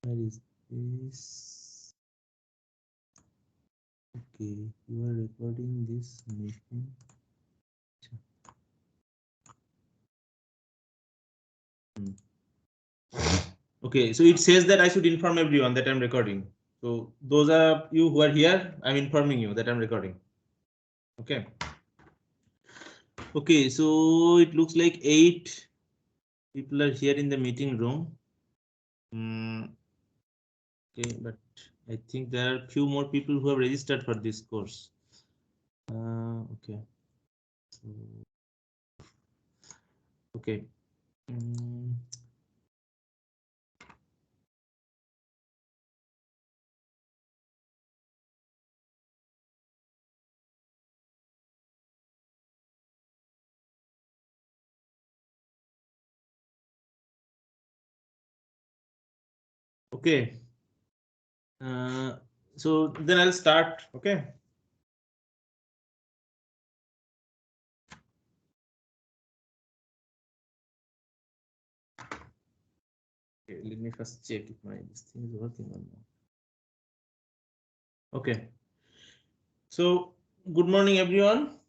Where is this? Okay, you are recording this meeting. Okay, so it says that I should inform everyone that I'm recording. So those are you who are here, I'm informing you that I'm recording. Okay. Okay, so it looks like 8 people are here in the meeting room. Okay, but I think there are few more people who have registered for this course. Okay. So, okay. Okay. So then I'll start. Okay. Okay, let me first check if my this thing is working or not. Okay. So good morning, everyone.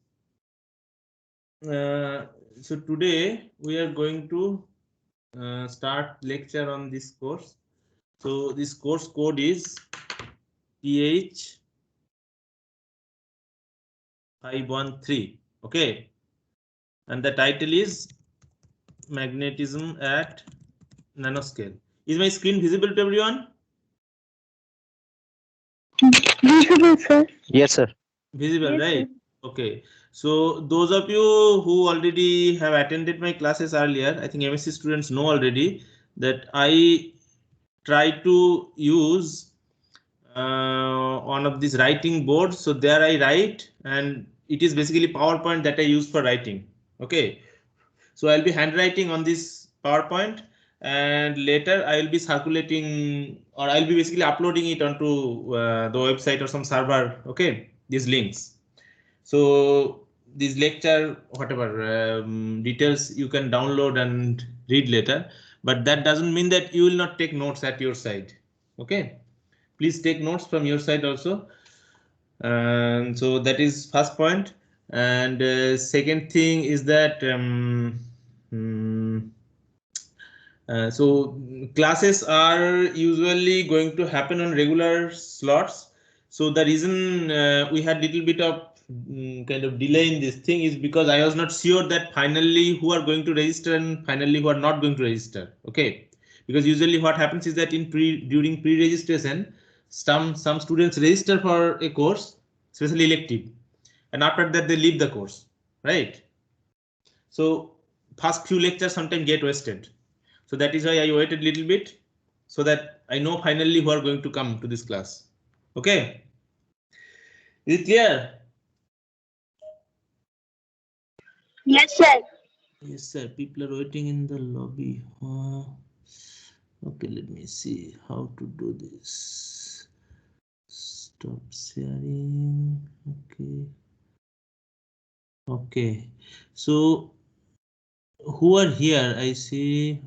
So today we are going to start lecture on this course. So this course code is TH 513. Okay, and the title is magnetism at nanoscale. Is my screen visible to everyone? Visible, sir. Yes, sir. Visible, Yes, right? sir. Okay. So those of you who already have attended my classes earlier, I think MSc students know already that I try to use one of these writing boards. So there I write, and it is basically PowerPoint that I use for writing. Okay. So I'll be handwriting on this PowerPoint, and later I will be circulating, or I'll be basically uploading it onto the website or some server. Okay, these links. So this lecture, whatever details you can download and read later, but that doesn't mean that you will not take notes at your side. Okay, please take notes from your side also. And so that is first point. And second thing is that so classes are usually going to happen on regular slots. So the reason we had little bit of kind of delay in this thing is because I was not sure that finally who are going to register and finally who are not going to register. Okay, because usually what happens is that in during pre-registration, some students register for a course, especially elective, and after that they leave the course, right? So first few lectures sometimes get wasted. So that is why I waited a little bit so that I know finally who are going to come to this class. Okay. Is it clear? Yes, sir. Yes, sir. People are waiting in the lobby. Okay, let me see how to do this. Stop sharing. Okay. Okay. So who are here? I see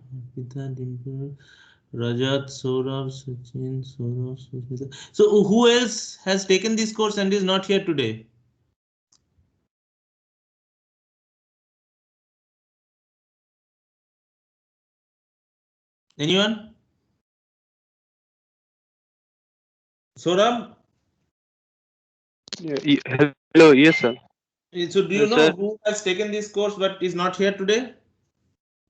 Rajat, Saurabh, Sachin, Saurabh, Sushmita. So who else has taken this course and is not here today? Anyone? Saurabh? Hello, yes, sir. So do you Sir, know who has taken this course but is not here today?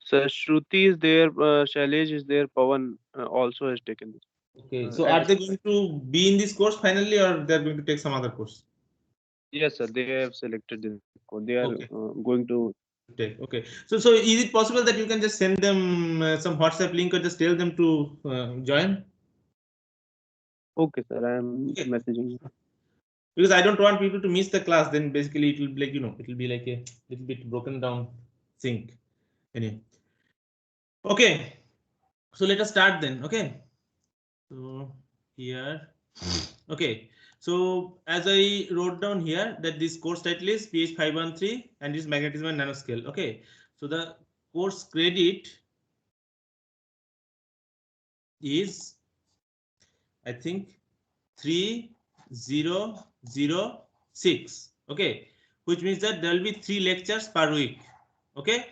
sir, Shruti is there, Shailesh is there, Pawan also has taken this. Okay. So are And they going to be in this course finally, or they're going to take some other course? yes, sir, they have selected this code. They are Okay. going to. Take. Okay. So is it possible that you can just send them some WhatsApp link or just tell them to join? Okay, sir, I am Okay. messaging you. Because I don't want people to miss the class. Then basically it will be like, it will be like a little bit broken down sync. Anyway. Okay. So let us start then. Okay. So here. Okay. So as I wrote down here that this course title is PH 513 and is magnetism and nanoscale. Okay. So the course credit is I think 3006. Okay, which means that there will be 3 lectures per week. Okay,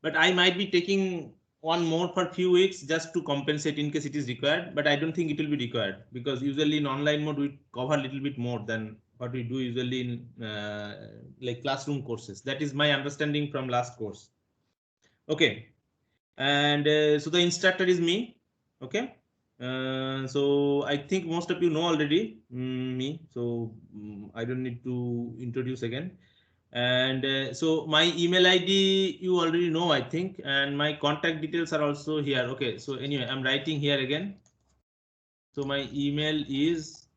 but I might be taking one more for few weeks just to compensate in case it is required, but I don't think it will be required because usually in online mode we cover a little bit more than what we do usually in like classroom courses. That is my understanding from last course. Okay, and so the instructor is me. Okay, so I think most of you know already me, so I don't need to introduce again. And so my email ID you already know, I think, and my contact details are also here. Okay, so anyway, I'm writing here again. So my email is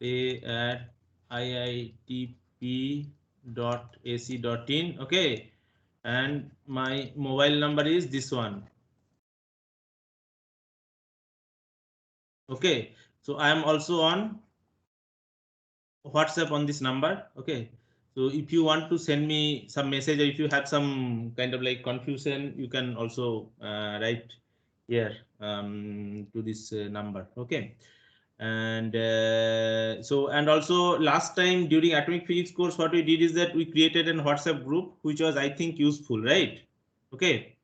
a@iitp.ac.in. Okay, and my mobile number is this one. Okay, so I am also on WhatsApp on this number. Okay, so if you want to send me some message or if you have some kind of like confusion, you can also write here to this number. Okay, and so and also last time during atomic physics course, what we did is that we created an WhatsApp group, which was I think useful, right? Okay,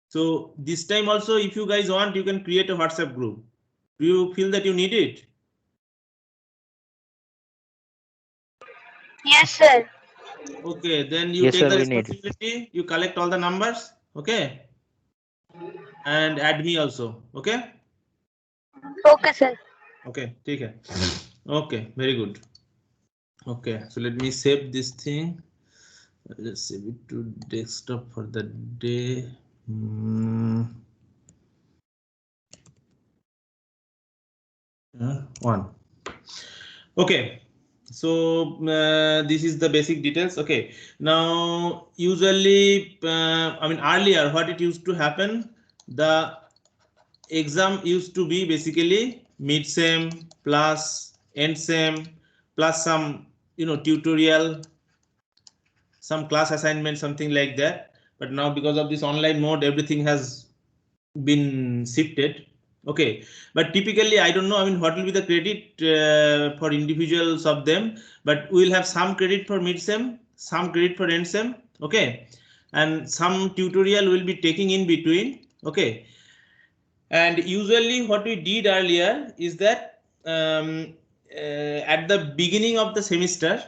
so this time also, if you guys want, you can create a WhatsApp group. Do you feel that you need it? Yes, sir. Okay, then you Yes, take sir, the we need. responsibility, you collect all the numbers, okay? And add me also, okay? Okay, sir. Okay, take care. Okay, very good. Okay, so let me save this thing. Let's save it to desktop for the day. One. Okay. So this is the basic details. Okay, now usually I mean earlier what it used to happen, the exam used to be basically mid sem plus end sem plus some tutorial, some class assignment, something like that. But now because of this online mode, everything has been shifted. Okay, but typically I don't know, I mean what will be the credit for individuals of them, but we'll have some credit for mid sem, some credit for end sem. Okay, and some tutorial will be taking in between. Okay, and usually what we did earlier is that at the beginning of the semester,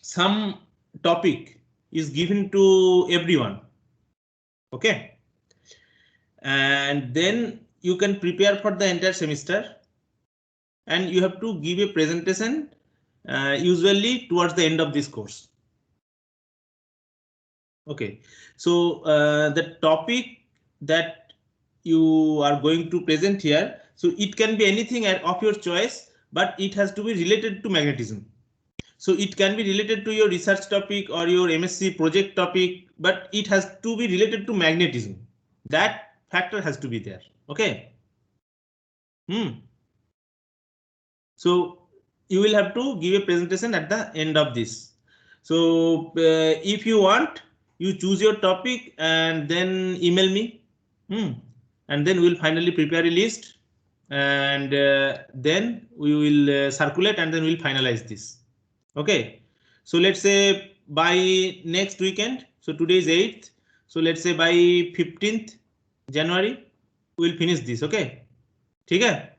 some topic is given to everyone. Okay, and then you can prepare for the entire semester and you have to give a presentation usually towards the end of this course. Okay, so the topic that you are going to present here, so it can be anything of your choice, but it has to be related to magnetism. So it can be related to your research topic or your MSc project topic, but it has to be related to magnetism. That factor has to be there. Okay. So you will have to give a presentation at the end of this. So if you want, you choose your topic and then email me. And then we'll finally prepare a list and then we will circulate and then we'll finalize this. Okay, so let's say by next weekend, so today is 8th, so let's say by 15th January we'll finish this. Okay, okay.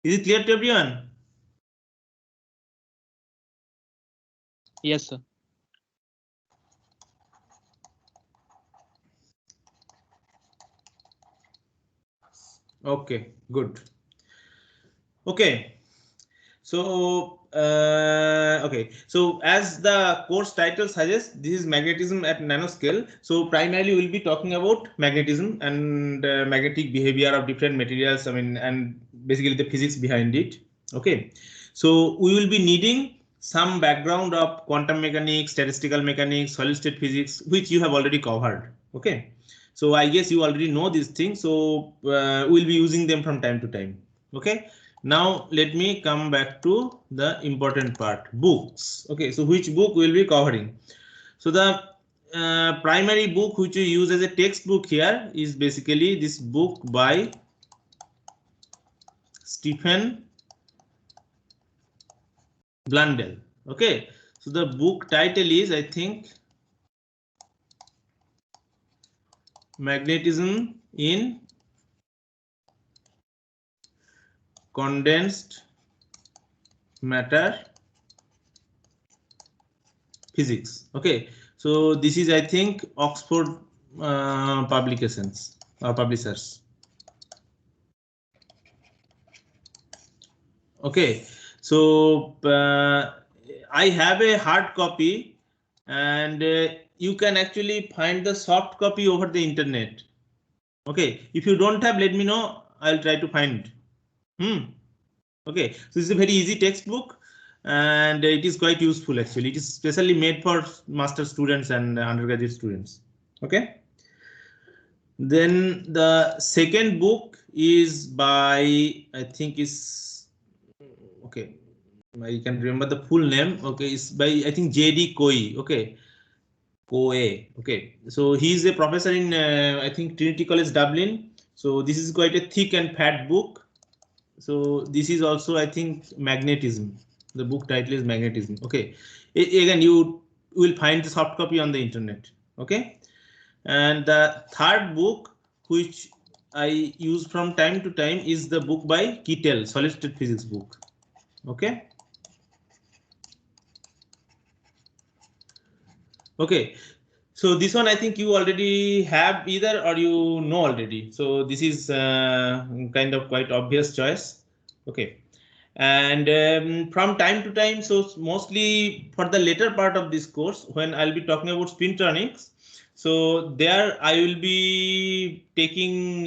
Is it clear to everyone? Yes, sir. Okay, good. Okay, so okay, so as the course title suggests, this is magnetism at nanoscale. So primarily we'll be talking about magnetism and magnetic behavior of different materials. I mean, and basically the physics behind it. Okay, so we will be needing some background of quantum mechanics, statistical mechanics, solid state physics, which you have already covered. Okay, so I guess you already know these things. So we'll be using them from time to time. Okay. Now let me come back to the important part, books. Okay, so which book we'll be covering? So the primary book which we use as a textbook here is basically this book by Stephen Blundell. Okay, so the book title is, I think, Magnetism in Condensed Matter Physics. Okay, so this is, I think, Oxford publications or publishers. Okay, so I have a hard copy, and you can actually find the soft copy over the internet. Okay, if you don't have, let me know. I'll try to find. Okay, so this is a very easy textbook, and it is quite useful actually. It is specially made for master students and undergraduate students. Okay. Then the second book is by, I think is, okay, I can remember the full name. Okay, it's by, I think, J.D. Coe. Okay, Coe. Okay, so he is a professor in I think Trinity College Dublin. So this is quite a thick and fat book. So this is also, I think, Magnetism. The book title is Magnetism. Okay, again, you will find the soft copy on the internet. Okay, and the third book which I use from time to time is the book by Kittel, Solid State Physics book. Okay. Okay, so this one I think you already have either or you know already. So this is kind of quite obvious choice. Okay, and from time to time, so mostly for the later part of this course, when I'll be talking about spintronics, so there I will be taking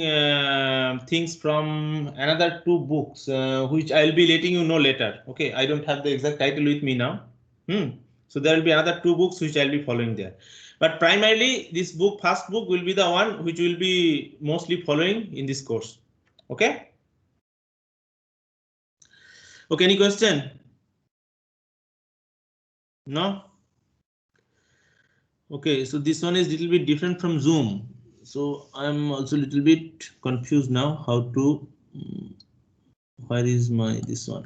things from another two books, which I'll be letting you know later. Okay, I don't have the exact title with me now. So there will be another two books which I'll be following there. But primarily this book, first book, will be the one which will be mostly following in this course. Okay. Okay, any question? No? Okay, so this one is a little bit different from Zoom. So I'm also a little bit confused now how to, where is my, this one?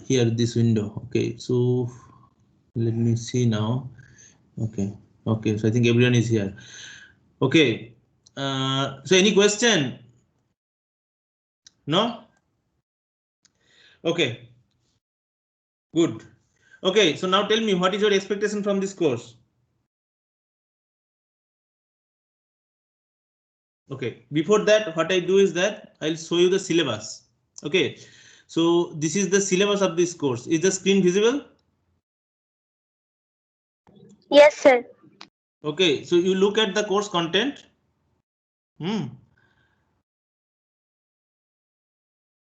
Here, this window. Okay, so let me see now. Okay, okay, so I think everyone is here. Okay, so any question? No? Okay, good. Okay, so now tell me, what is your expectation from this course? Okay, before that, what I do is that I'll show you the syllabus. Okay, so this is the syllabus of this course. Is the screen visible? Yes, sir. Okay, so you look at the course content.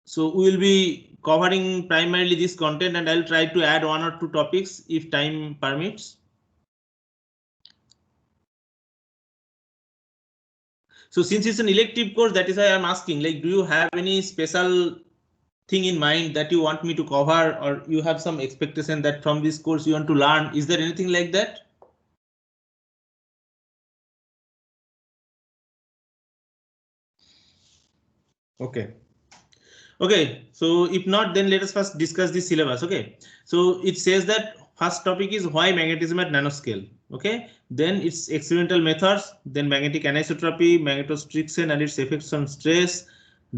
So we will be covering primarily this content, and I'll try to add one or two topics if time permits. So since it's an elective course, that is why I'm asking, like, do you have any special thing in mind that you want me to cover, or you have some expectation that from this course you want to learn? Is there anything like that? Okay. Okay, so if not, then let us first discuss the syllabus. Okay, so it says that first topic is why magnetism at nanoscale. Okay, then it's experimental methods, then magnetic anisotropy, magnetostriction and its effects on stress,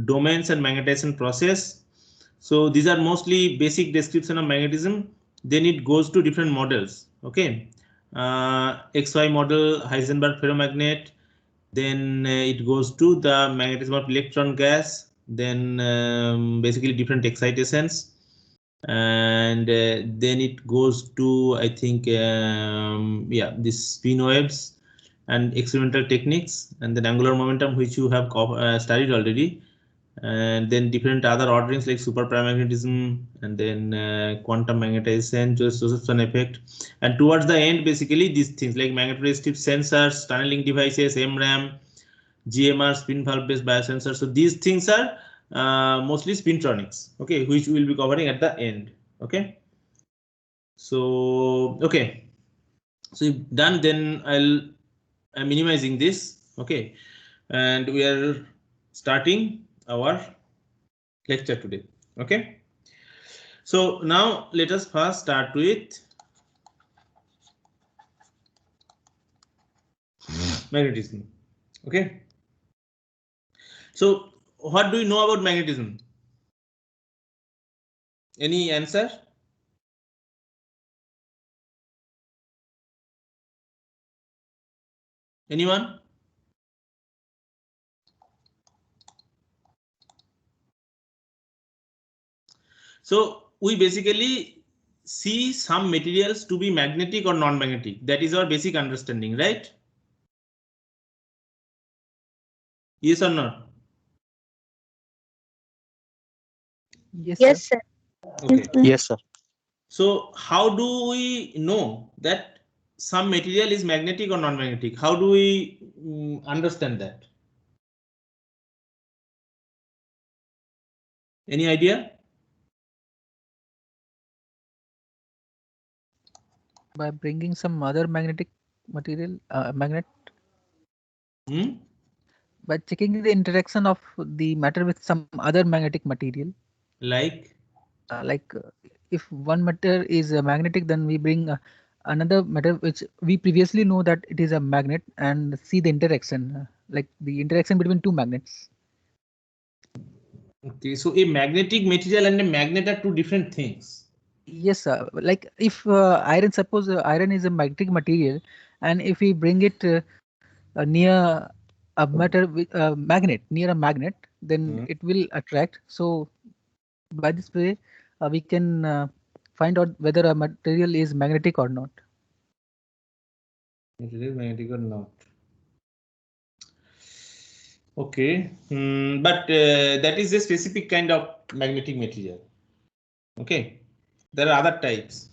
domains and magnetization process. So these are mostly basic description of magnetism. Then it goes to different models. Okay, XY model, Heisenberg ferromagnet. Then it goes to the magnetism of electron gas. Then basically different excitations, and then it goes to, I think, yeah, this spin waves and experimental techniques, and then angular momentum, which you have studied already, and then different other orderings like superparamagnetism, and then quantum magnetization, Josephson effect, and towards the end, basically these things like magnetoresistive sensors, tunneling devices, MRAM, GMR, spin valve based biosensors. So these things are mostly spintronics, okay, which we will be covering at the end. Okay, so okay, so if done, then I'm minimizing this. Okay, and we are starting our lecture today. Okay. So now let us first start with magnetism. Okay. So what do you know about magnetism? Any answer? Anyone? So we basically see some materials to be magnetic or non-magnetic. That is our basic understanding, right? Yes or not? Yes, sir. Okay. Yes, sir. So how do we know that some material is magnetic or non-magnetic? How do we understand that? Any idea? By bringing some other magnetic material, magnet, Hmm? by checking the interaction of the matter with some other magnetic material. Like? Like if one matter is magnetic, then we bring another matter which we previously know that it is a magnet and see the interaction, like the interaction between two magnets. Okay, so a magnetic material and a magnet are two different things. Yes, like if iron, suppose iron is a magnetic material, and if we bring it near a matter with magnet, near a magnet, then it will attract. So by this way, we can find out whether a material is magnetic or not. It is magnetic or not. Okay, but that is a specific kind of magnetic material. Okay, there are other types.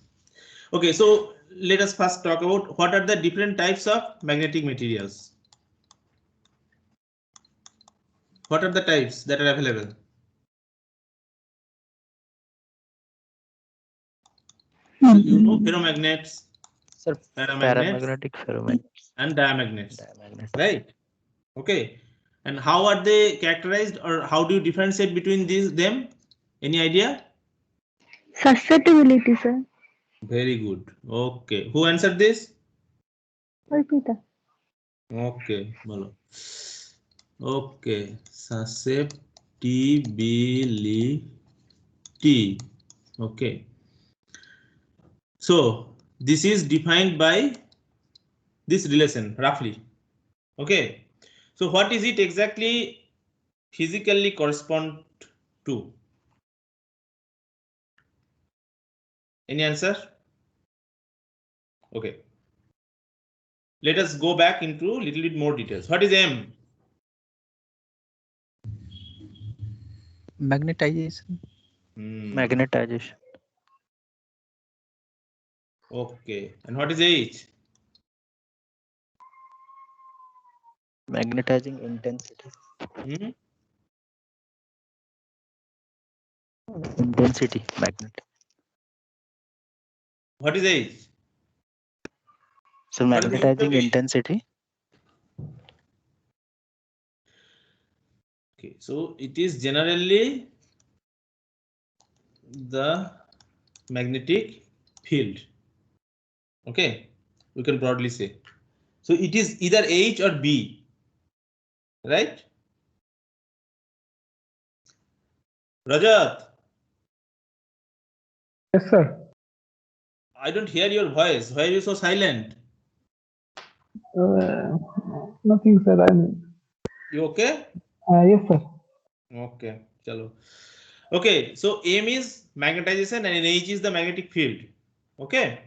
Okay, so let us first talk about what are the different types of magnetic materials. What are the types that are available? So you know ferromagnets, Sir, paramagnetic ferromagnets, and diamagnets, right? Okay, and how are they characterized, or how do you differentiate between them? Any idea? Susceptibility, sir. Very good. Okay, who answered this? Arpita. Okay, bolo. Okay, susceptibility. Okay, so this is defined by this relation roughly. Okay, so what is it exactly physically correspond to? Any answer? Okay, let us go back into a little bit more details. What is M? magnetization. Magnetization. Okay, and what is H? Magnetizing intensity. Hmm? Intensity, magnet. What is H? So What is the magnetizing H? intensity. Okay, so it is generally the magnetic field. Okay, we can broadly say. So it is either H or B, right? Rajat, Yes, sir. I don't hear your voice. Why are you so silent? Nothing, sir. You okay? Yes, sir. Okay, chalo. Okay, so M is magnetization and H is the magnetic field. Okay,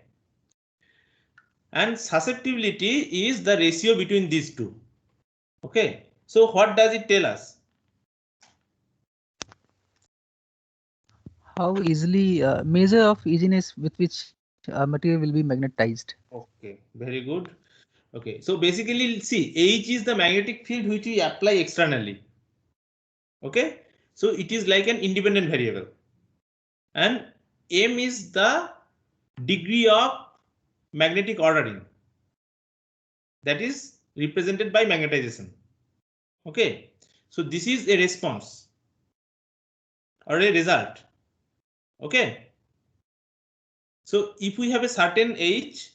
and susceptibility is the ratio between these two. Okay, so what does it tell us? How easily measure of easiness with which material will be magnetized. Okay, very good. Okay, so basically, see, H is the magnetic field which we apply externally. Okay, so it is like an independent variable, and M is the degree of magnetic ordering that is represented by magnetization. Okay, so this is a response. or a result. Okay. So if we have a certain H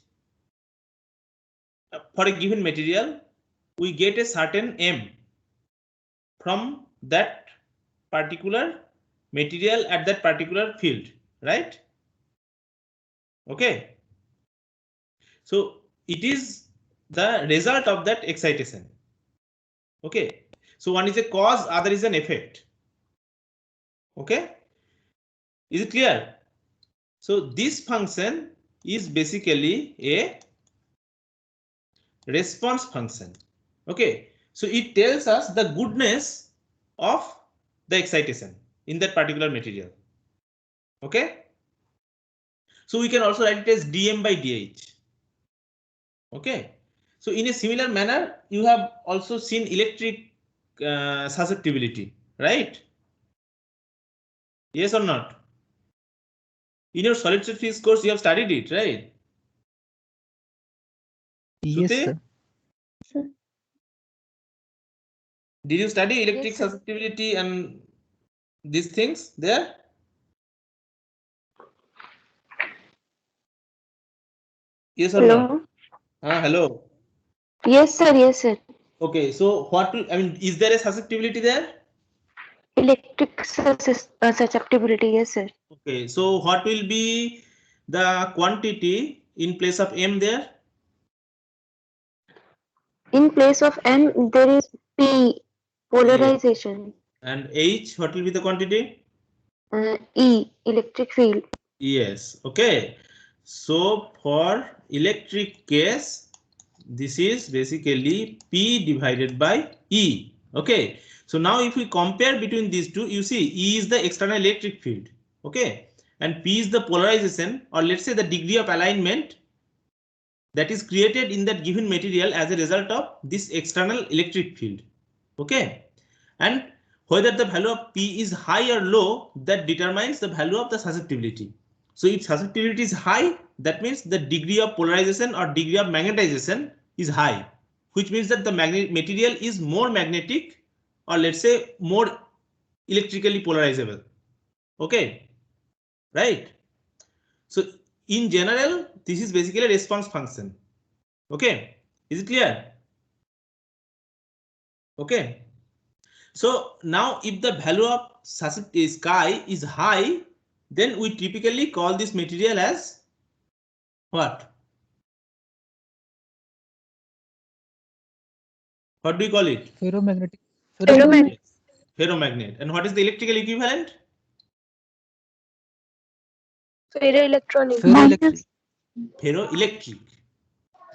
for a given material, we get a certain M from that particular material at that particular field, right? Okay. So it is the result of that excitation. Okay. So one is a cause, other is an effect. Okay. Is it clear? So this function is basically a response function. Okay. So it tells us the goodness of the excitation in that particular material. Okay. So we can also write it as dm by dh. Okay. So in a similar manner, you have also seen electric susceptibility, right? Yes or not? In your solid state physics course, you have studied it, right? Yes, Shruti? sir. Did you study electric Yes, sir. susceptibility and these things there? Yes or not? Hello. Hello. Yes, sir. Yes, sir. Okay, so what will, I mean, is there a susceptibility there? Electric susceptibility. Yes, sir. Okay, so what will be the quantity in place of M there? In place of M, there is P, polarization. And H, what will be the quantity? E, electric field. Yes, okay. So for electric case, this is basically P divided by E. Okay. So now if we compare between these two, you see E is the external electric field. Okay. And P is the polarization, or let's say the degree of alignment that is created in that given material as a result of this external electric field. Okay. And whether the value of P is high or low, that determines the value of the susceptibility. So if susceptibility is high, that means the degree of polarization or degree of magnetization is high, which means that the material is more magnetic, or let's say more electrically polarizable. Okay, right? So in general, this is basically a response function. Okay, is it clear? Okay. So now if the value of sky is high, then we typically call this material as what? What do you call it? Ferromagnetic. Ferromagnet. Ferromagnet. And what is the electrical equivalent? Ferroelectronic. Ferroelectric. Ferroelectric.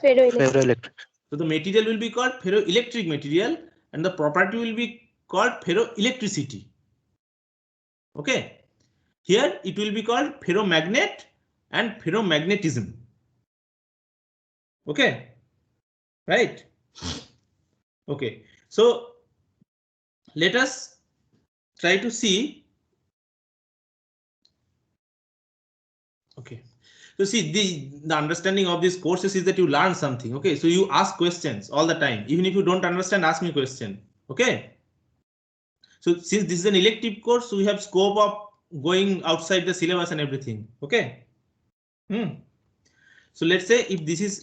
Ferroelectric. Ferroelectric. So the material will be called ferroelectric material and the property will be called ferroelectricity. Okay. Here it will be called ferromagnet and ferromagnetism. Okay. Right. Okay. So let us try to see. Okay. So see, the understanding of these courses is that you learn something. Okay. So you ask questions all the time. Even if you don't understand, ask me a question. Okay. So since this is an elective course, we have scope of going outside the syllabus and everything. Okay. So let's say if this is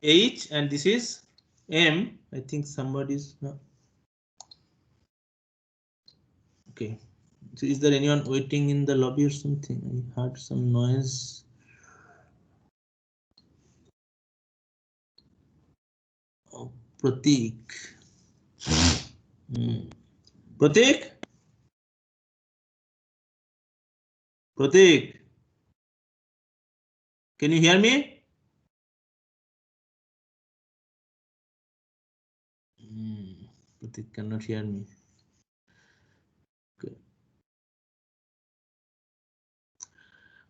H and this is M, I think somebody's not. Okay. So is there anyone waiting in the lobby or something? I heard some noise. Oh, Pratik. Pratik? Pratik? Can you hear me? Pratik cannot hear me. Okay.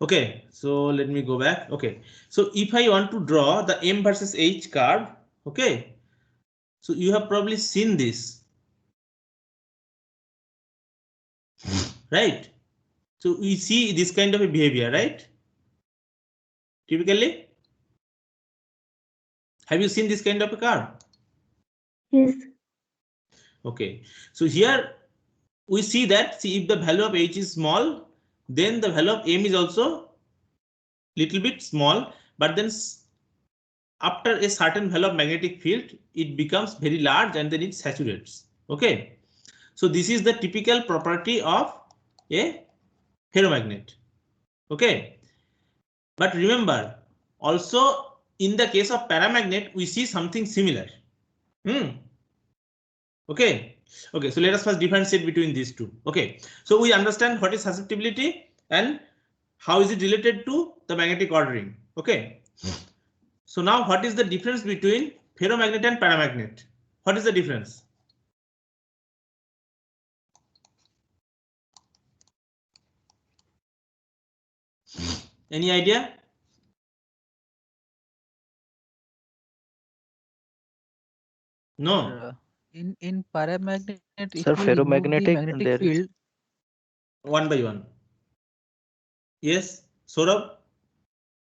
Okay, so let me go back. Okay, so if I want to draw the M versus H curve, okay, so you have probably seen this, right? So we see this kind of a behavior, right? Typically, have you seen this kind of a curve? Yes. Okay, so here we see that, see, if the value of H is small, then the value of M is also little bit small, but then after a certain value of magnetic field, it becomes very large and then it saturates. Okay, so this is the typical property of a ferromagnet. Okay, but remember, also in the case of paramagnet, we see something similar. Okay. Okay, so let us first differentiate between these two. Okay, so we understand what is susceptibility and how is it related to the magnetic ordering. Okay, so now what is the difference between ferromagnet and paramagnet? What is the difference? Any idea? No. In paramagnet, if Sir, we remove the ferromagnetic, magnetic there is field, One by one. Yes, Saurabh?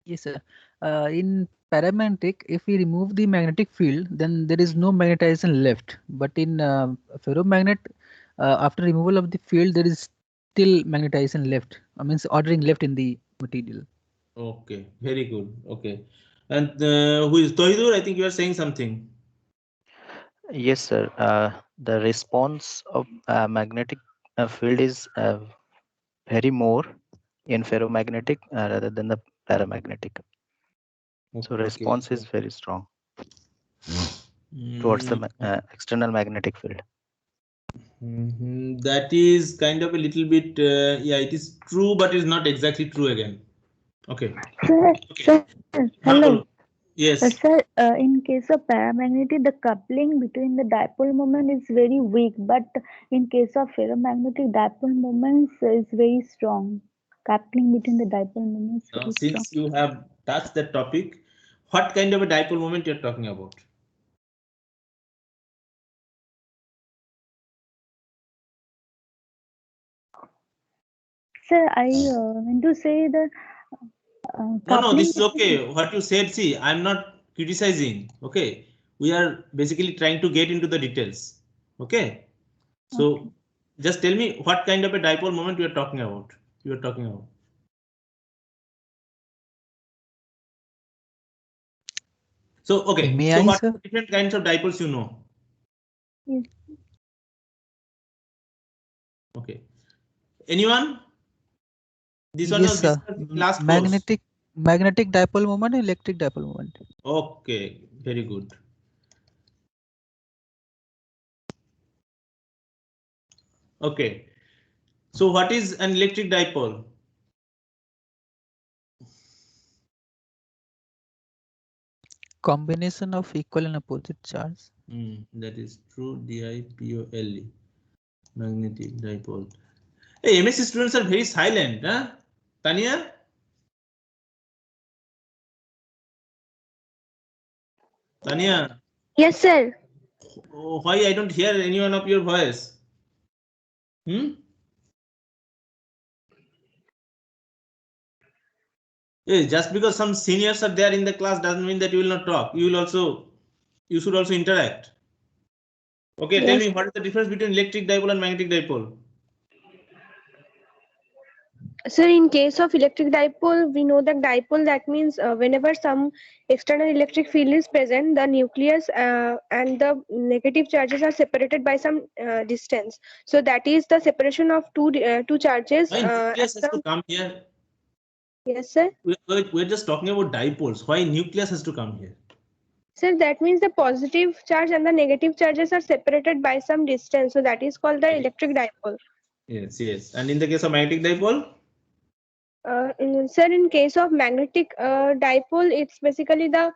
yes, sir. In paramagnetic, if we remove the magnetic field, then there is no magnetization left. But in ferromagnet, after removal of the field, there is still magnetization left. I mean, ordering left in the material. Okay, very good. Okay, and who is Tohidur? I think you are saying something. yes, sir. The response of magnetic field is very more in ferromagnetic rather than the paramagnetic. So response is very strong towards the external magnetic field. That is kind of a little bit, yeah, it is true, but it's not exactly true again. Okay. Sir, Okay. hello. Yes. Sir, in case of paramagnetic, the coupling between the dipole moment is very weak, but in case of ferromagnetic, dipole moments is very strong. Coupling between the dipole moments is Now, very strong. since you have touched that topic, what kind of a dipole moment you're talking about? Sir, I meant to say that No, this is coupling okay. What you said, see, I'm not criticizing. Okay, we are basically trying to get into the details. Okay, so just tell me what kind of a dipole moment you are talking about. You are talking about. So okay, May so I, what sir? different kinds of dipoles you know? Yes. Okay, anyone? This one Yes, was sir. discussed last course. Magnetic dipole moment, electric dipole moment. Okay, very good. Okay, so what is an electric dipole? Combination of equal and opposite charge. That is true. Dipole, magnetic dipole. Hey, MSc students are very silent, huh? Tanya? Tanya, Yes, sir. why I don't hear anyone of your voice? Hey, just because some seniors are there in the class doesn't mean that you will not talk. You should also interact. Okay, tell Yes. me what is the difference between electric dipole and magnetic dipole? So in case of electric dipole, we know that dipole, that means whenever some external electric field is present, the nucleus and the negative charges are separated by some distance. So that is the separation of two charges. Why nucleus has to come here? Yes, sir. We're just talking about dipoles. Why nucleus has to come here? Sir, that means the positive charge and the negative charges are separated by some distance. So that is called the electric dipole. Yes, yes. And in the case of magnetic dipole? Sir, in case of magnetic dipole, it's basically the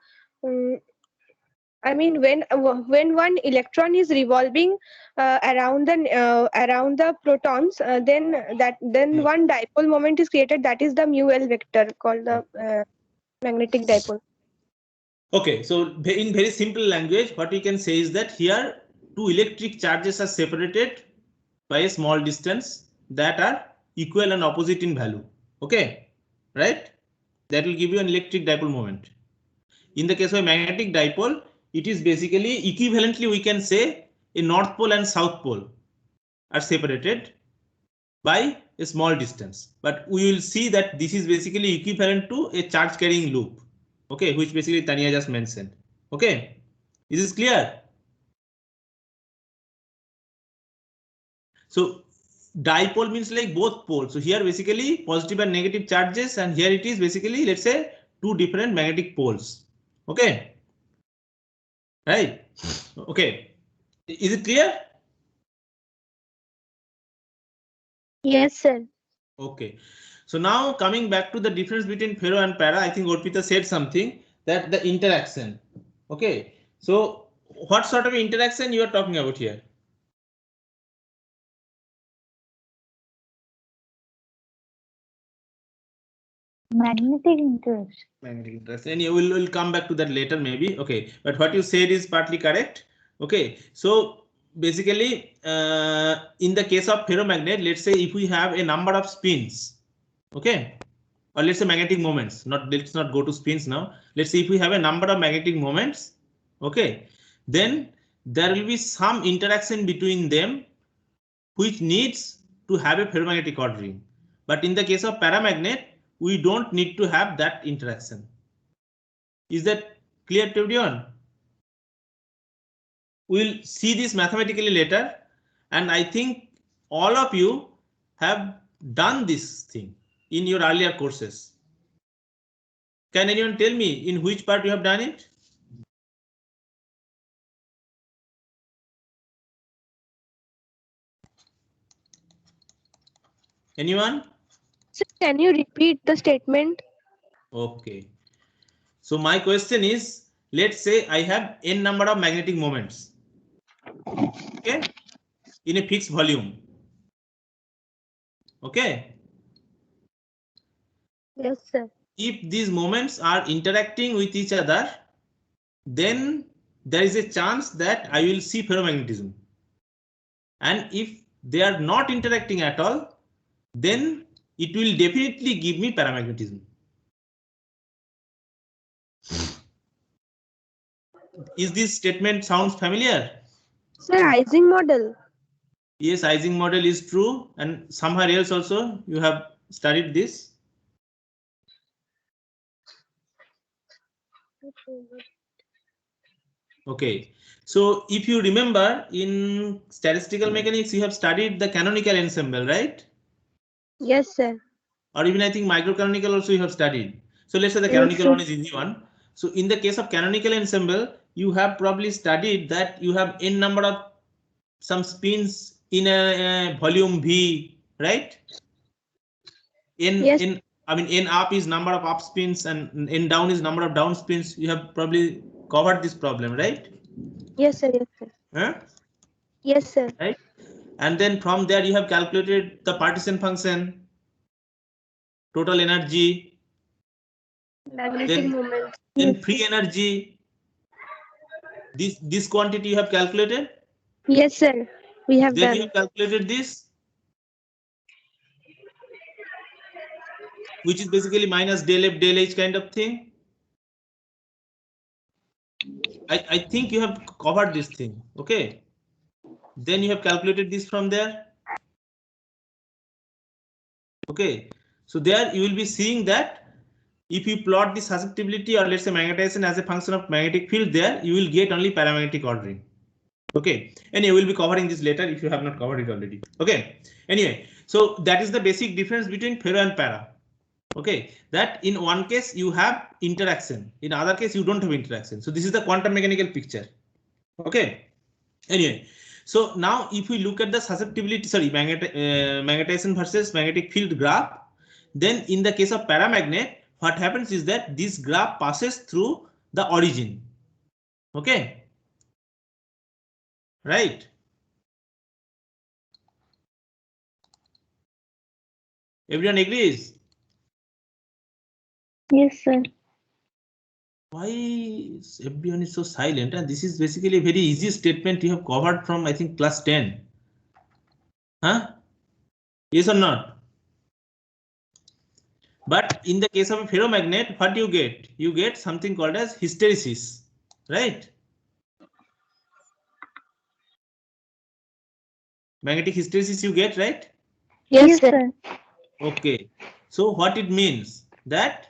I mean, when one electron is revolving around the protons, then one dipole moment is created. That is the mu L vector called the magnetic dipole. Okay, so in very simple language, what we can say is that here two electric charges are separated by a small distance that are equal and opposite in value. Okay, right? That will give you an electric dipole moment. In the case of a magnetic dipole, it is basically equivalently we can say a north pole and south pole are separated by a small distance. But we will see that this is basically equivalent to a charge carrying loop. Okay, which basically Tanya just mentioned. Okay, is this clear? So dipole means like both poles. So here basically positive and negative charges, and here it is basically, let's say, two different magnetic poles. Okay, right? Okay, is it clear? Yes, sir. Okay, so now coming back to the difference between ferro and para, I think Orpita said something, that the interaction. Okay, so what sort of interaction you are talking about here? Magnetic interaction. Magnetic interaction. And we'll come back to that later maybe. Okay, but what you said is partly correct. Okay, so basically in the case of ferromagnet, let's say if we have a number of spins, okay, or let's say magnetic moments, let's not go to spins now. Let's say if we have a number of magnetic moments, okay, then there will be some interaction between them which needs to have a ferromagnetic ordering. But in the case of paramagnet, we don't need to have that interaction. Is that clear to everyone? We'll see this mathematically later, and I think all of you have done this thing in your earlier courses. Can anyone tell me in which part you have done it? Anyone? So can you repeat the statement? Okay. So my question is, let's say I have n number of magnetic moments, okay, in a fixed volume. Okay. Yes, sir. If these moments are interacting with each other, then there is a chance that I will see ferromagnetism. And if they are not interacting at all, then it will definitely give me paramagnetism. Is this statement sounds familiar? Sir, Ising model. Yes, Ising model is true, and somewhere else also you have studied this. Okay, so if you remember in statistical mechanics, you have studied the canonical ensemble, right? Yes, sir. Or even I think microcanonical also you have studied. So let's say the Yes, canonical sir. one is easy one. So in the case of canonical ensemble, you have probably studied that you have n number of some spins in a volume V, right? Yes. N up is number of up spins and n down is number of down spins. You have probably covered this problem, right? Yes, sir. Yes, sir. Huh? Yes, sir. Right? And then from there you have calculated the partition function, total energy, Magnetic moment. then free energy. This quantity you have calculated. Yes, sir. We have Then done. you have calculated this, which is basically minus del F del H kind of thing. I think you have covered this thing. Okay. Then you have calculated this from there. Okay. So there you will be seeing that if you plot the susceptibility or let's say magnetization as a function of magnetic field, there you will get only paramagnetic ordering. Okay. Anyway, we'll be covering this later if you have not covered it already. Okay. Anyway, so that is the basic difference between ferro and para. Okay, that in one case you have interaction, in other case you don't have interaction. So this is the quantum mechanical picture. Okay. Anyway, so now if we look at the susceptibility, sorry, magnetization versus magnetic field graph, then in the case of paramagnet, what happens is that this graph passes through the origin. Okay. Right. Everyone agrees? Yes, sir. Why everyone is so silent? And this is basically a very easy statement you have covered from I think class 10. Huh? Yes or not? But in the case of a ferromagnet, what do you get? You get something called as hysteresis, right? Magnetic hysteresis you get, right? Yes, sir. Okay, so what it means that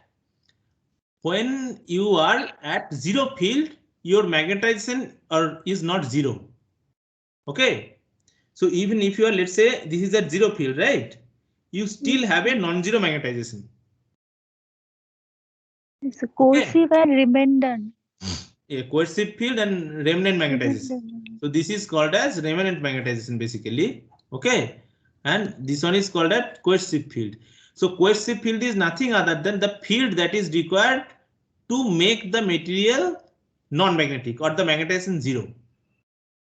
when you are at zero field, your magnetization is not zero. Okay, so even if you are, let's say this is at zero field, right? You still have a non-zero magnetization. It's a coercive and remnant. A coercive field and remnant magnetization. So this is called as remnant magnetization basically. Okay, and this one is called a coercive field. So coercive field is nothing other than the field that is required to make the material non-magnetic or the magnetization zero.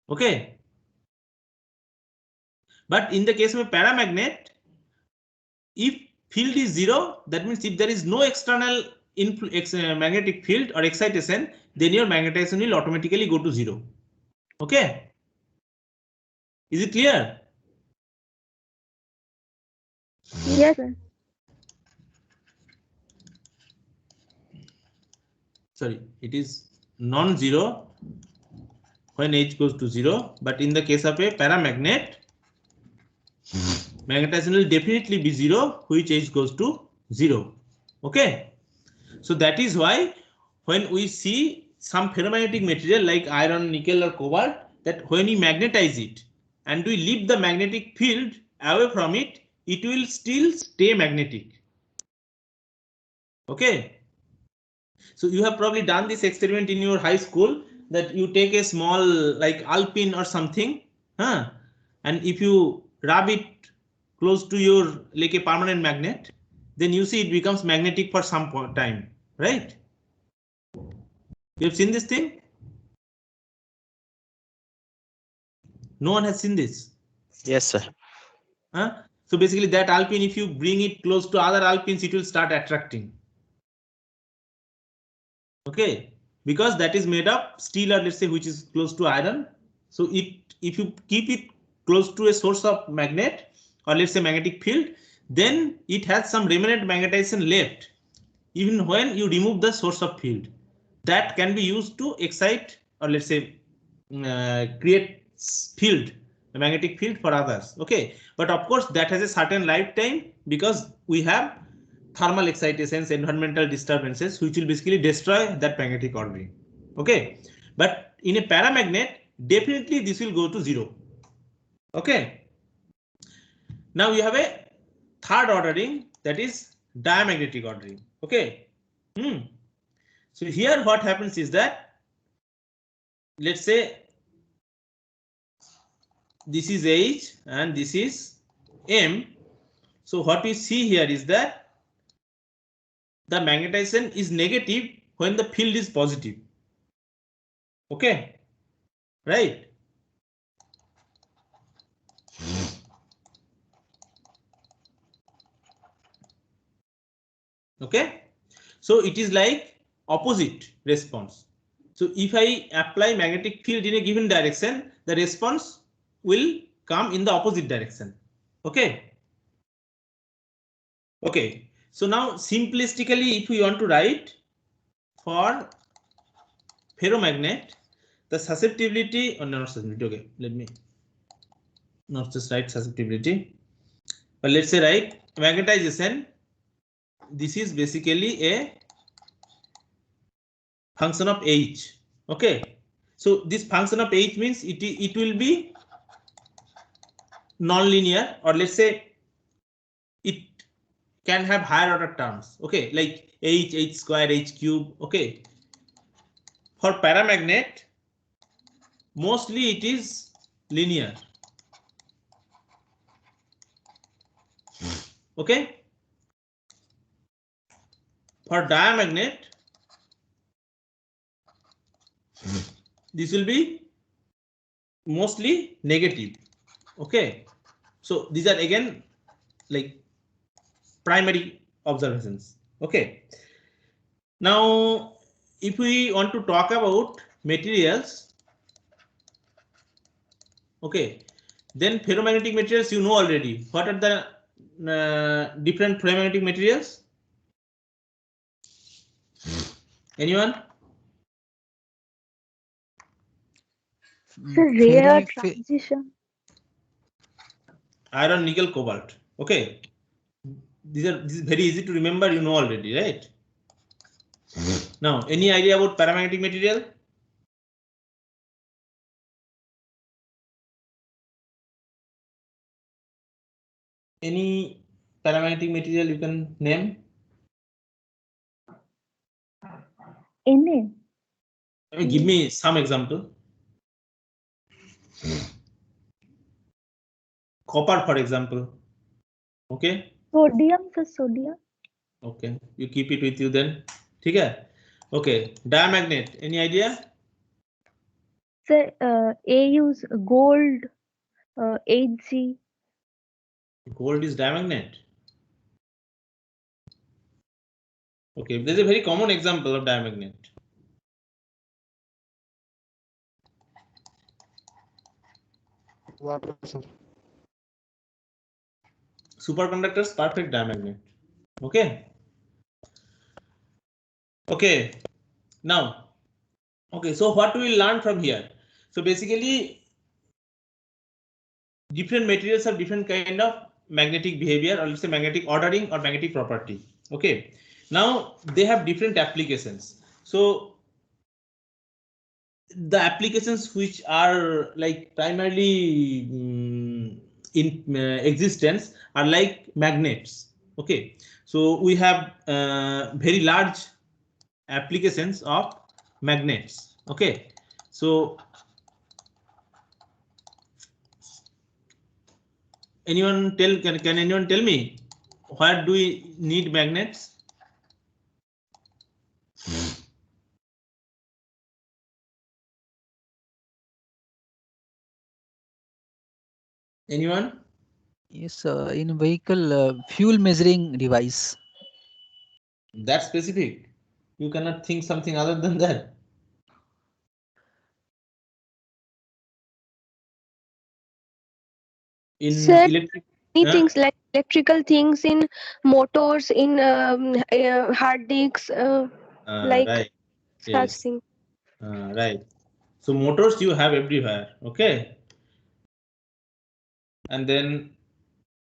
Okay, but in the case of a paramagnet, if field is zero, that means if there is no external magnetic field or excitation, then your magnetization will automatically go to zero. Okay, is it clear? Yes, sir. Sorry, it is non-zero when H goes to zero, but in the case of a paramagnet, magnetization will definitely be zero, which H goes to zero. Okay, so that is why when we see some ferromagnetic material like iron, nickel or cobalt, that when we magnetize it and we leave the magnetic field away from it, it will still stay magnetic. Okay, so you have probably done this experiment in your high school, that you take a small like alpine or something, and if you rub it close to your like a permanent magnet, then you see it becomes magnetic for some time, right? You have seen this thing? No one has seen this. Yes, sir. So basically that alpine, if you bring it close to other alpines, it will start attracting. Okay, because that is made of steel, or let's say which is close to iron. So if you keep it close to a source of magnet, or let's say magnetic field, then it has some remnant magnetization left even when you remove the source of field. That can be used to excite, or let's say create field, a magnetic field for others. Okay, but of course that has a certain lifetime, because we have thermal excitations, environmental disturbances, which will basically destroy that magnetic ordering. Okay, but in a paramagnet, definitely this will go to zero. Okay, now we have a third ordering, that is diamagnetic ordering. Okay, so here what happens is that, let's say this is H and this is M. So what we see here is that the magnetization is negative when the field is positive. Okay, right? Okay, so it is like opposite response. So if I apply magnetic field in a given direction, the response will come in the opposite direction. Okay. Okay, so now simplistically, if we want to write for ferromagnet, the susceptibility, or not susceptibility, okay, let me not just write susceptibility, but let's say write magnetization. This is basically a function of H. Okay, so this function of H means it will be non-linear, or let's say it can have higher order terms. Okay, like H square, H cube. Okay, for paramagnet, mostly it is linear. Okay, for diamagnet, this will be mostly negative. Okay, so these are again like primary observations. Okay, now if we want to talk about materials, okay, then ferromagnetic materials you know already. What are the different ferromagnetic materials? Anyone? It's a rare Ferromagnetic transition. Iron, nickel, cobalt. Okay, this is very easy to remember, you know already, right? Now, any idea about paramagnetic material? Any paramagnetic material you can name? Na. Give me some example. Copper, for example. Okay. Sodium, sir, sodium. Okay, you keep it with you then. Okay, diamagnet. Any idea? Sir, AU's gold, Hg. Gold is diamagnet. Okay, there's a very common example of diamagnet. Water, sir. Superconductors, perfect diamagnet. Okay. Okay. Now, okay. So what we will learn from here? So basically, different materials have different kind of magnetic behavior, or let's say magnetic ordering or magnetic property. Okay. Now they have different applications. So the applications which are like primarily in existence are like magnets. Okay, so we have very large applications of magnets. Okay, so anyone can anyone tell me where do we need magnets? Anyone? Yes, in vehicle fuel measuring device. That's specific. You cannot think something other than that. In Sir, electric, many things like electrical things in motors, in hard disks, like right. such Yes. things. Right. So motors you have everywhere. Okay. And then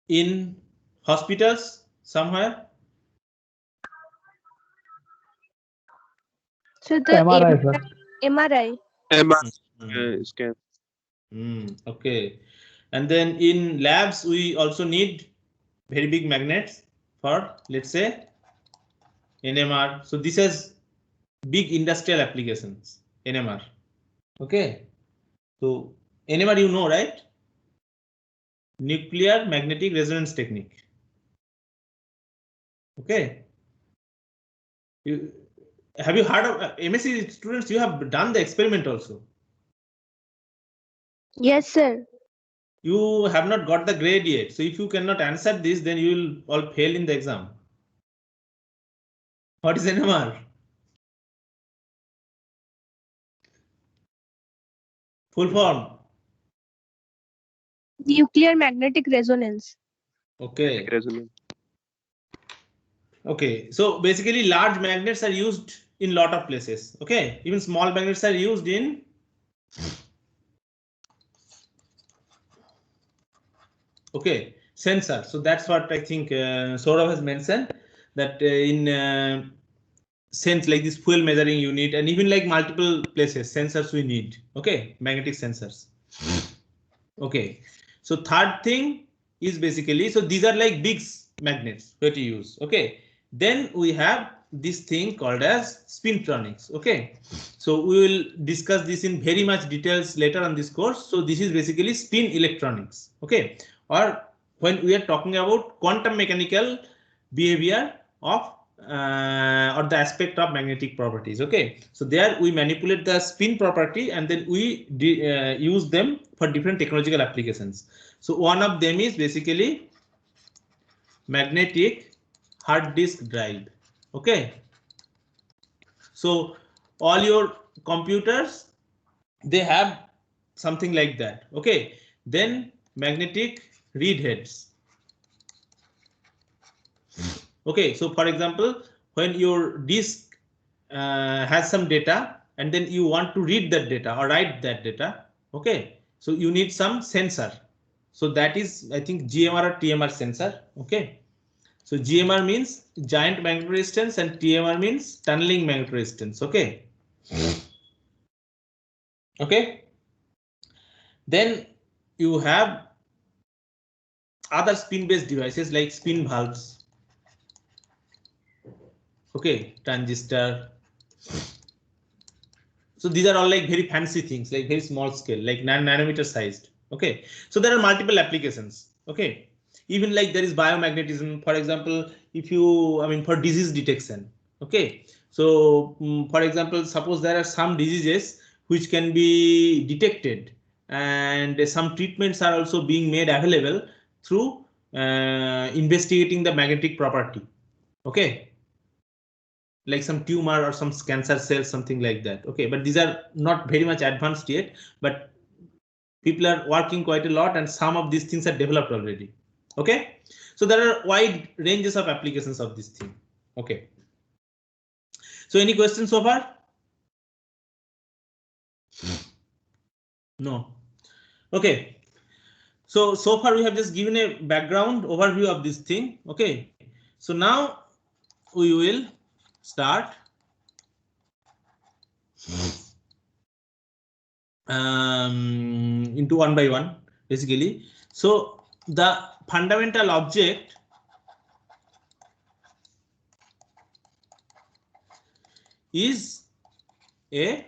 in hospitals somewhere. So the MRI, sir. MRI. MRI scan. Okay. And then in labs we also need very big magnets for, let's say, NMR. So this is big industrial applications. NMR. Okay. So NMR you know, right? Nuclear magnetic resonance technique. Okay. Have you heard of MSc students? You have done the experiment also. Yes, sir. You have not got the grade yet. So if you cannot answer this, then you will all fail in the exam. What is NMR? Full form. Nuclear magnetic resonance. Okay. Resonance. Okay. So basically, large magnets are used in lot of places. Okay. Even small magnets are used in. Okay, sensor. So that's what I think Saurav has mentioned, that in sense like this fuel measuring unit and even like multiple places sensors we need. Okay, magnetic sensors. Okay, so third thing is basically, so these are like big magnets where to use. Okay, then we have this thing called as spintronics. Okay, so we will discuss this in very much details later on this course. So this is basically spin electronics. Okay, or when we are talking about quantum mechanical behavior of or the aspect of magnetic properties. Okay, so there we manipulate the spin property and then we use them for different technological applications. So one of them is basically magnetic hard disk drive. Okay, so all your computers, they have something like that. Okay, then magnetic read heads. Okay, so for example, when your disk has some data and then you want to read that data or write that data. Okay, so you need some sensor. So that is, I think, GMR or TMR sensor. Okay. So GMR means giant magnetoresistance and TMR means tunneling magnetoresistance. Okay. Okay. Then you have other spin-based devices like spin valves. Okay, transistor. So these are all like very fancy things, like very small scale, like nanometer sized. Okay, so there are multiple applications. Okay, even like there is biomagnetism, for example, if you, I mean, for disease detection. Okay, so for example, suppose there are some diseases which can be detected, and some treatments are also being made available through investigating the magnetic property. Okay, like some tumor or some cancer cells, something like that. Okay, but these are not very much advanced yet, but people are working quite a lot and some of these things are developed already. Okay, so there are wide ranges of applications of this thing. Okay, so any questions so far? No. Okay, so far we have just given a background overview of this thing. Okay, so now we will start into one by one, basically. So the fundamental object is a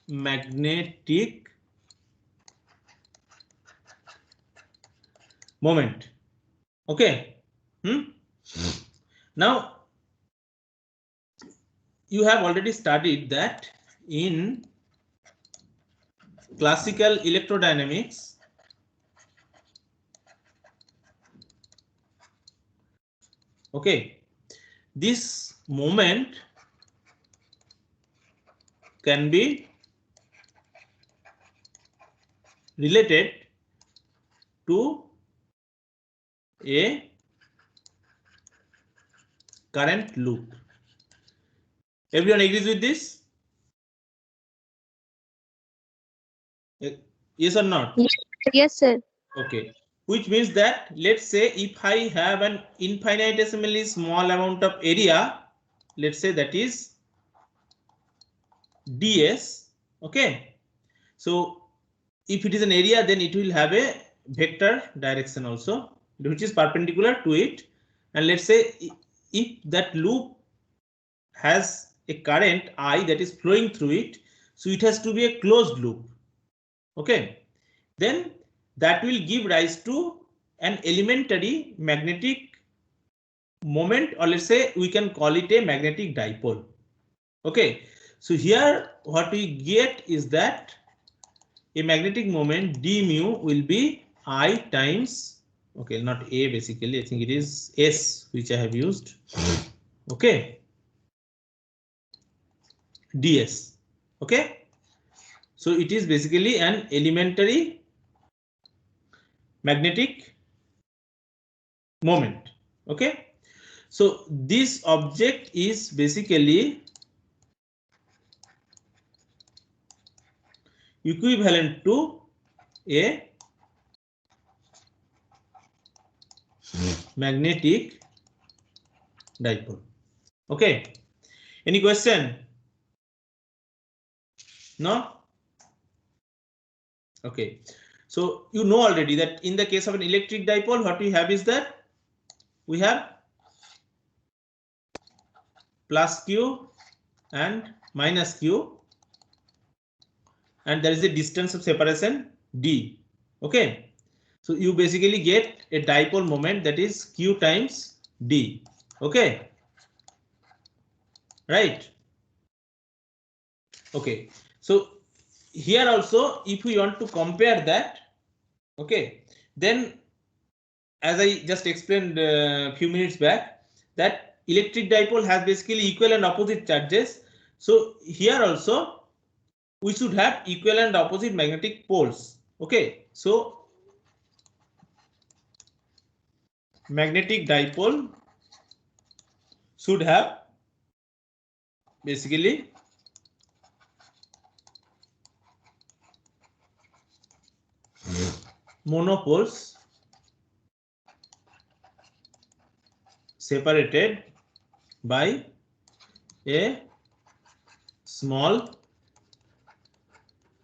magnetic moment. Okay. Now you have already studied that in classical electrodynamics. Okay, this moment can be related to a current loop. Everyone agrees with this? Yes or not? Yes, sir. Okay, which means that, let's say if I have an infinitesimally small amount of area, let's say that is ds. Okay, so if it is an area, then it will have a vector direction also, which is perpendicular to it. And let's say if that loop has a current I that is flowing through it, so it has to be a closed loop. Okay, then that will give rise to an elementary magnetic moment, or let's say we can call it a magnetic dipole. Okay, so here what we get is that a magnetic moment d mu will be I times, okay, not A, basically I think it is S which I have used. Okay, ds. Okay, so it is basically an elementary magnetic moment. Okay, so this object is basically equivalent to a magnetic dipole. Okay, any question? No? Okay, so you know already that in the case of an electric dipole, what we have is that we have plus q and minus q, and there is a distance of separation d. Okay, so you basically get a dipole moment that is q times d. Okay, right? Okay, so here also, if we want to compare that, okay, then as I just explained a few minutes back, that electric dipole has basically equal and opposite charges. So here also we should have equal and opposite magnetic poles. Okay, so magnetic dipole should have basically monopoles separated by a small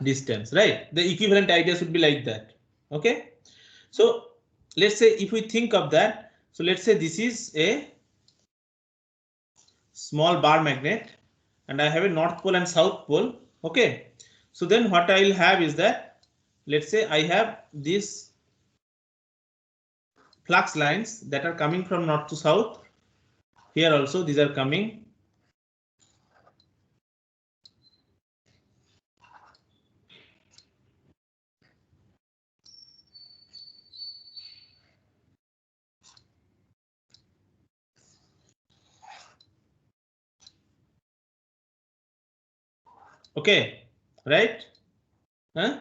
distance, right? The equivalent idea should be like that. Okay, so let's say if we think of that, so let's say this is a small bar magnet and I have a north pole and south pole. Okay, so then what I will have is that, let's say I have these flux lines that are coming from north to south. Here also these are coming. Okay, right? Huh?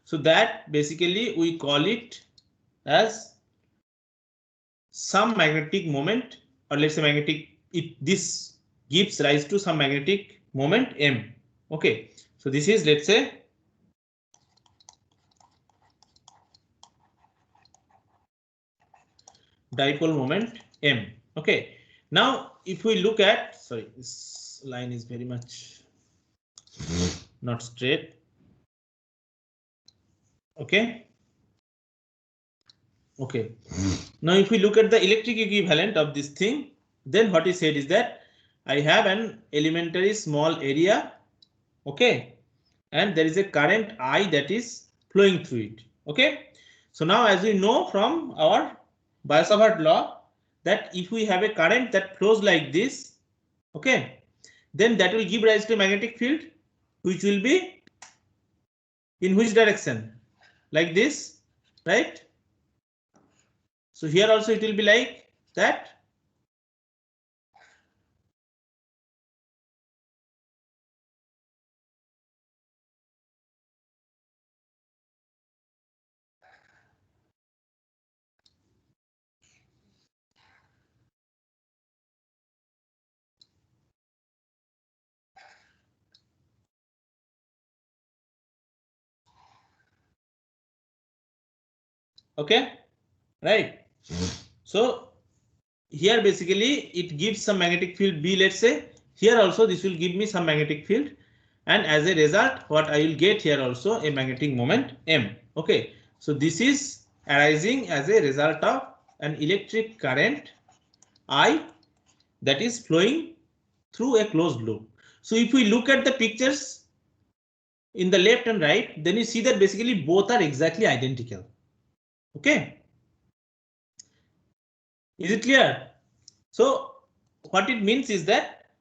So that basically we call it as some magnetic moment, or let's say magnetic, this gives rise to some magnetic moment M. Okay, so this is, let's say, dipole moment M. Okay, now if we look at, sorry, this line is very much not straight. Okay. Okay. Now if we look at the electric equivalent of this thing, then what is said is that I have an elementary small area. Okay. And there is a current I that is flowing through it. Okay. So now as we know from our Biot-Savart law, that if we have a current that flows like this, okay, then that will give rise to a magnetic field, which will be in which direction? Like this, right? So here also it will be like that. Okay, right. So here basically it gives some magnetic field B, let's say. Here also this will give me some magnetic field, and as a result what I will get here also a magnetic moment M. Okay, so this is arising as a result of an electric current I that is flowing through a closed loop. So if we look at the pictures in the left and right, then you see that basically both are exactly identical. Okay, is it clear? So what it means is that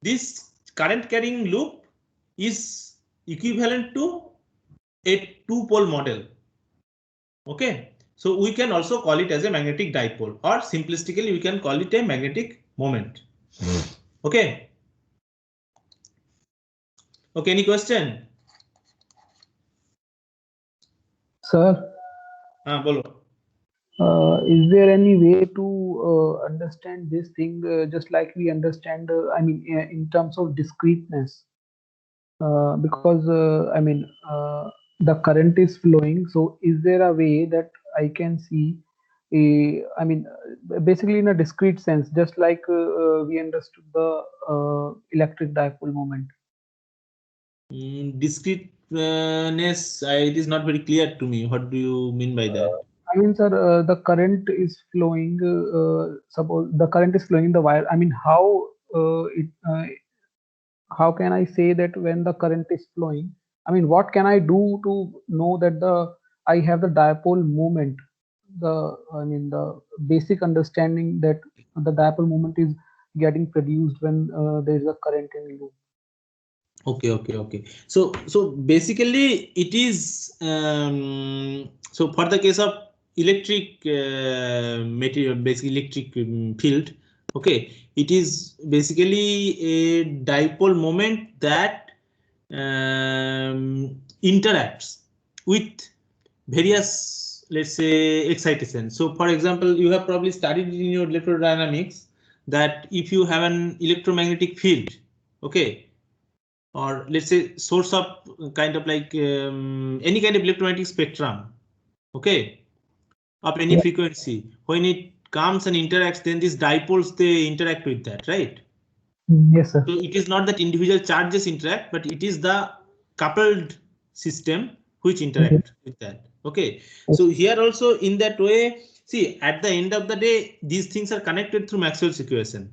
this current carrying loop is equivalent to a two-pole model. Okay, so we can also call it as a magnetic dipole, or simplistically we can call it a magnetic moment. Okay. Okay, any question? Sir, Bolo. is there any way to understand this thing just like we understand, I mean, in terms of discreteness? Because the current is flowing. So is there a way that I can see basically in a discrete sense, just like we understood the electric dipole moment? Discreteness, it is not very clear to me. What do you mean by that? I mean, sir, the current is flowing. Suppose the current is flowing in the wire. I mean, how can I say that when the current is flowing? I mean, what can I do to know that I have the dipole moment? The basic understanding that the dipole moment is getting produced when there is a current in loop. Okay. So basically it is so for the case of electric material, basically electric field. Okay, it is basically a dipole moment that interacts with various, let's say, excitation. So for example, you have probably studied in your electrodynamics that if you have an electromagnetic field, okay, or let's say source of kind of like any kind of electromagnetic spectrum, okay, of any frequency. When it comes and interacts, then these dipoles, they interact with that, right? Yes, sir. So it is not that individual charges interact, but it is the coupled system which interact with that. Okay, so here also in that way, see, at the end of the day, these things are connected through Maxwell's equation.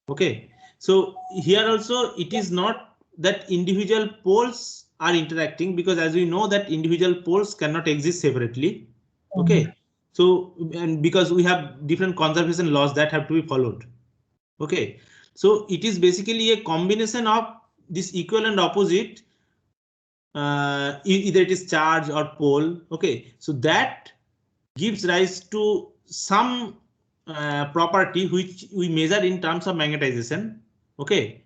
Okay, so here also it is not that individual poles are interacting, because as we know that individual poles cannot exist separately. Okay, so and because we have different conservation laws that have to be followed. Okay, so it is basically a combination of this equal and opposite, either it is charge or pole. Okay, so that gives rise to some property which we measure in terms of magnetization. Okay,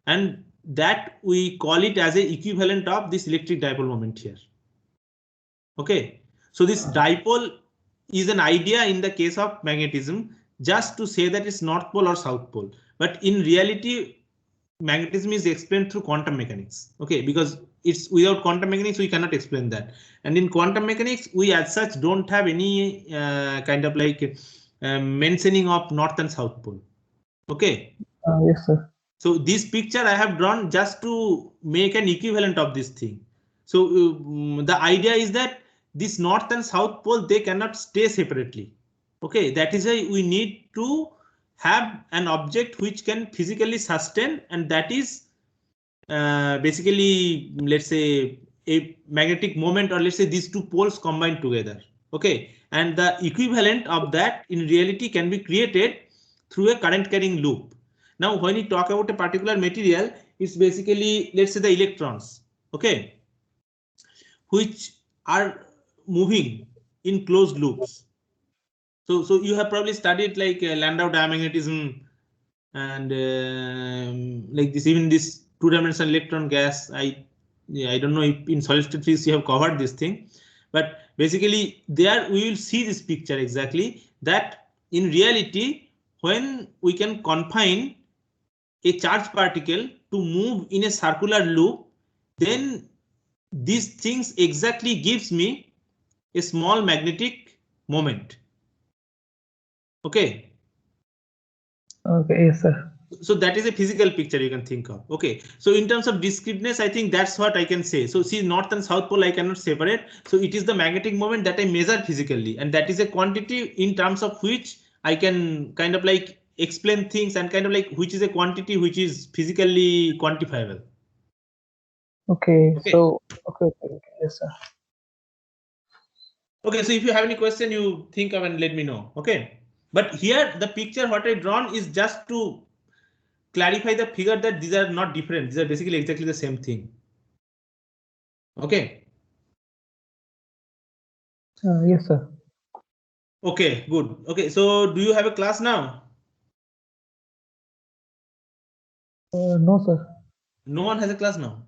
and that we call it as a equivalent of this electric dipole moment here. Okay, so this dipole is an idea in the case of magnetism, just to say that it's north pole or south pole, but in reality magnetism is explained through quantum mechanics. Okay, because it's without quantum mechanics we cannot explain that, and in quantum mechanics we as such don't have any kind of like mentioning of north and south pole. Okay, Yes, sir. so this picture I have drawn just to make an equivalent of this thing. So the idea is that this north and south pole, they cannot stay separately. Okay, that is why we need to have an object which can physically sustain, and that is basically, let's say, a magnetic moment, or let's say these two poles combined together. Okay, and the equivalent of that in reality can be created through a current carrying loop. Now, when we talk about a particular material, it's basically, let's say, the electrons, okay, which are moving in closed loops. So you have probably studied like Landau diamagnetism and like this, even this two-dimensional electron gas. I don't know if in solid state physics you have covered this thing, but basically there we will see this picture exactly, that in reality when we can confine a charged particle to move in a circular loop, then these things exactly gives me a small magnetic moment. Okay. Okay, yes, sir. So that is a physical picture you can think of. Okay, so in terms of discreteness, I think that's what I can say. So see, north and south pole I cannot separate. So it is the magnetic moment that I measure physically, and that is a quantity in terms of which I can kind of like explain things, and kind of like which is a quantity which is physically quantifiable. Okay, Okay. so okay, yes, sir. Okay, so if you have any question, you think of and let me know. Okay, but here the picture what I drawn is just to clarify the figure that these are not different. These are basically exactly the same thing. Okay. Yes, sir. Okay, good. Okay, so do you have a class now? No, sir. No one has a class now.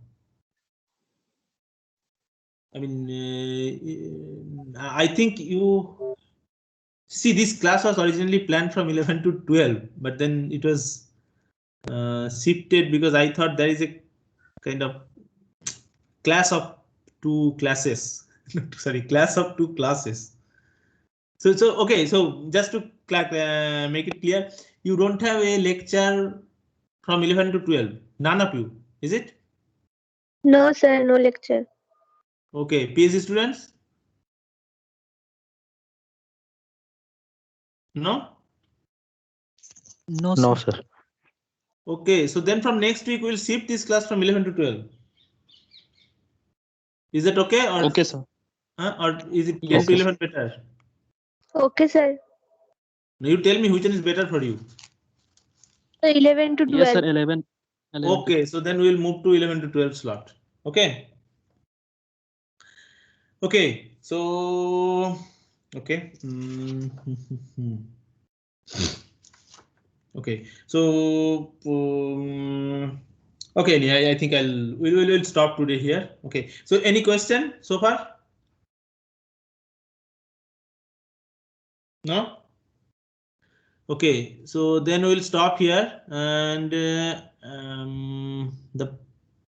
I mean, I think you see, this class was originally planned from 11 to 12, but then it was shifted because I thought there is a kind of class of two classes. Sorry, class of two classes. So okay, so just to make it clear, you don't have a lecture from 11 to 12. None of you, is it? No, sir, no lecture. Okay, PhD students? No? No, No, sir. sir. Okay, so then from next week we'll shift this class from 11 to 12. Is that okay? Or, Okay, sir. or is it 10 Yes, to sir. 11 better? Okay, sir. Now you tell me which one is better for you. 11 to 12. Yes, sir. 11. 11 Okay, so then we'll move to 11 to 12 slot. Okay. Okay, so okay. Okay, so okay, yeah, I think we'll stop today here. Okay, so any question so far? No? Okay, so then we'll stop here, and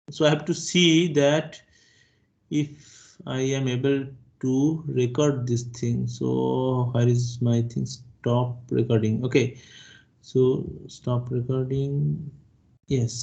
so I have to see that if I am able to record this thing. So where is my thing? Stop recording. Okay, so stop recording. Yes.